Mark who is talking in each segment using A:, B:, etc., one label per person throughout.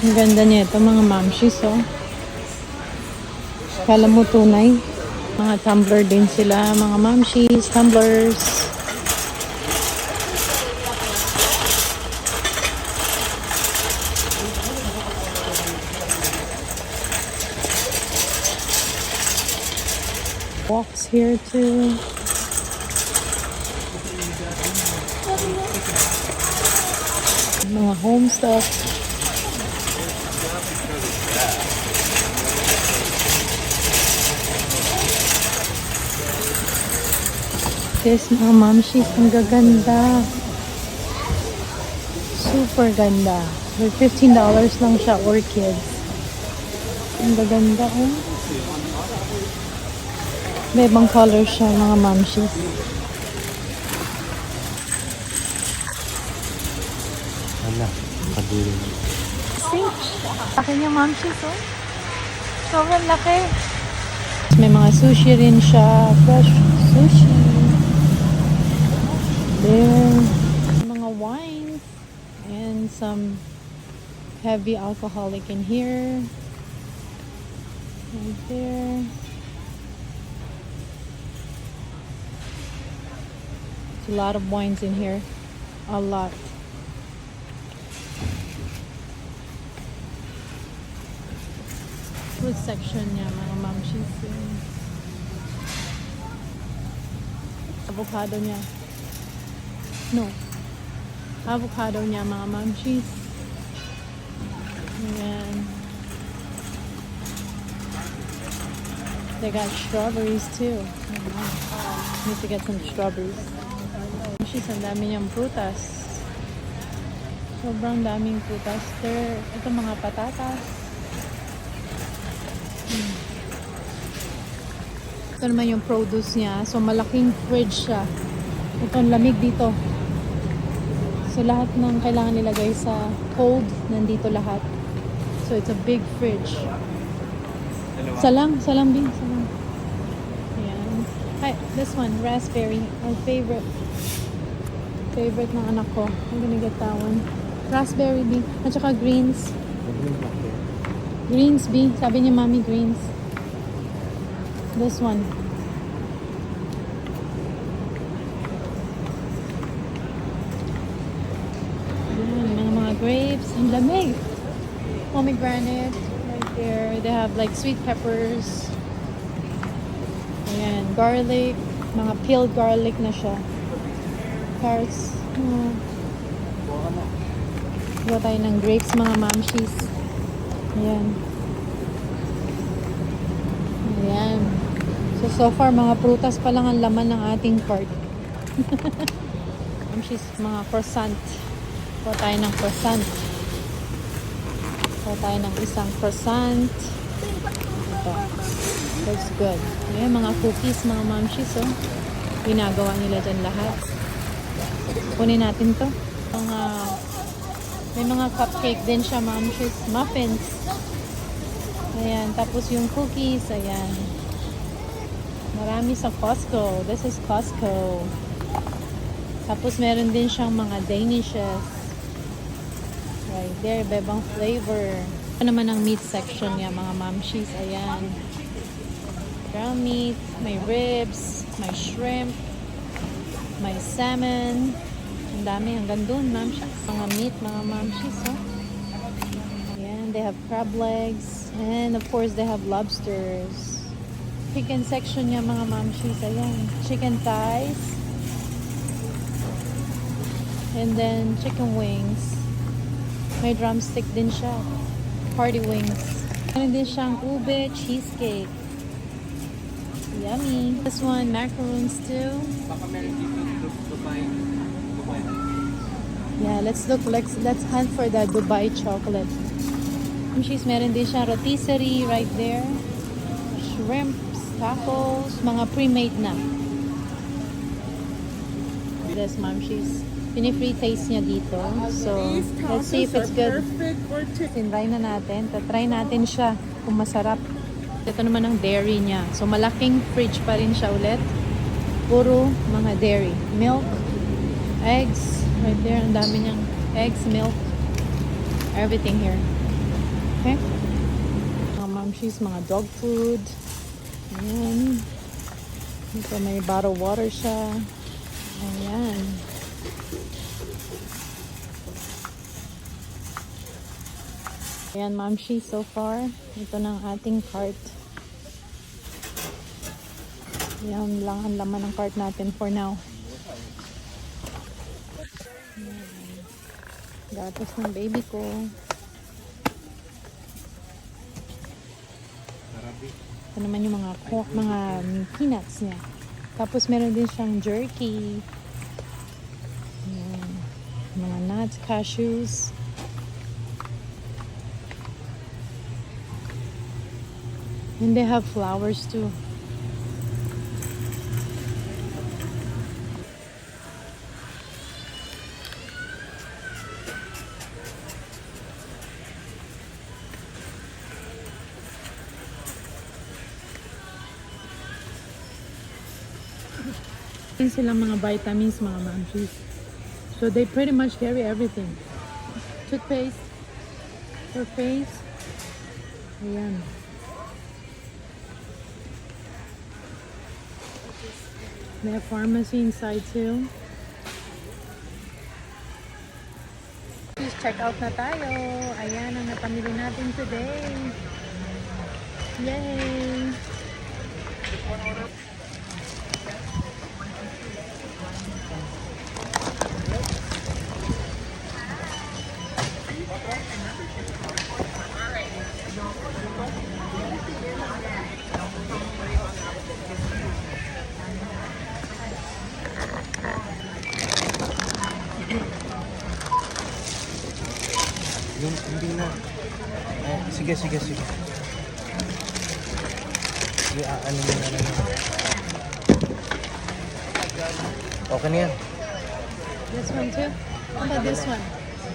A: Ang ganda niya ito, mga mamshis, oh. Kala mo tunay. Mga tumbler din sila, mga mamshis, tumblers. Box here too. Mga home stuff. Yes, mga mamshis, ang gaganda. Super ganda. For $15 lang siya, orchids. Ang gaganda, oh. May ibang color siya, mga mamshis.
B: Wala, kadiri.
A: Laki niya, mamshis, oh. Sobrang laki. May mga sushi rin siya. Fresh sushi. There. Mga wines. And some heavy alcoholic in here. Right there. A lot of wines in here. A lot. Food section niya, mga mamshis. Avocado niya. No. Avocado niya, mga mamshis. Ayan. They got strawberries too. Need to get some strawberries. Ang dami niyang prutas. Sobrang daming prutas. Ito mga patatas. Ito naman yung produce niya. So malaking fridge siya. Ito ang lamig dito. So lahat ng kailangan nilagay sa cold, nandito lahat. So it's a big fridge. Salang B. Salang. Ayan. Hi, this one, raspberry. Our favorite ng anak ko. I'm gonna get that one. Raspberry B. At saka greens. Greens B. Sabi niya, mommy, greens. This one. Ayan, mga grapes. Ang lamig. Pomegranate. Right there. They have like sweet peppers. Ayan, garlic. Mga peeled garlic na siya. Carrots. Gawa tayo ng grapes, mga mamshis. Ayan. Ayan. So far, mga prutas pa lang ang laman ng ating cart. Mamshis, mga croissant. Gawa tayo ng croissant. Gawa tayo ng isang croissant. Ito. Looks good. Ayan, mga cookies, mga mamshis, oh. Ginagawa nila dyan lahat. Kunin natin to. May mga cupcake din siya, mamshis. Muffins. Ayan. Tapos yung cookies. Ayan. Marami sa Costco. This is Costco. Tapos meron din siyang mga danishes. Right there. Bebang flavor. Ito naman ang meat section niya, mga mamshis. Ayan. Ground meat. May ribs. May shrimp. May salmon. Ang dami, hanggang doon, mamshis. Mga meat, mga mamshis, oh. Ayan, they have crab legs. And of course, they have lobsters. Chicken section niya, mga mamshis. Ayan, chicken thighs. And then, chicken wings. May drumstick din siya. Party wings. Meron din siyang ube, cheesecake. Yummy. This one, macaroons too. Yeah, let's hunt for the Dubai chocolate. She's meron din siya rotisserie right there. Shrimps, tacos, mga pre-made na. This mom, she's pini-free taste niya dito. So, let's see if it's good. Tinry na natin. Tatry natin siya kung masarap. Ito naman ang dairy niya. So, malaking fridge pa rin siya ulit. Puro mga dairy. Milk, eggs. Right there, ang dami niyang eggs, milk, everything here. Okay? Mga mamshis, mga dog food. Ayan. Ito may bottled water siya. Ayan. Ayan, mamshi, so far. Ito na ang ating cart. Yan lang ang laman ng cart natin for now. Ayan. Gatas ng baby ko. Ito naman yung mga peanuts niya. Tapos meron din siyang jerky. Ayan. Mga nuts, cashews. And they have flowers too. Yan silang mga vitamins, mga mamshis. So they pretty much carry everything. Toothpaste for face. Ayan. They have pharmacy inside too. Please check out na tayo. Ayan ang napamili natin today. Yay!
B: Hindi na. Sige. Sige, ano mo na lang. Okay na yan.
A: This one too? How about this one?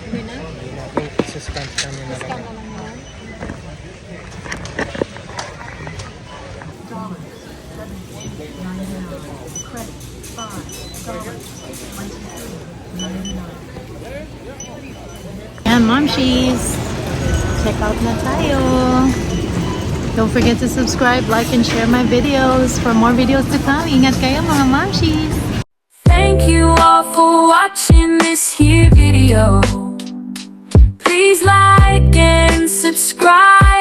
A: Hindi na?
B: Hindi na. Isa-scan nyo na lang.
A: Scan na lang yan. Yan, Momshies. Check out na tayo. Don't forget to subscribe, like, and share my videos for more videos to come. Ingat kayo mga Momshies.
C: Thank you all for watching this here video. Please like and subscribe.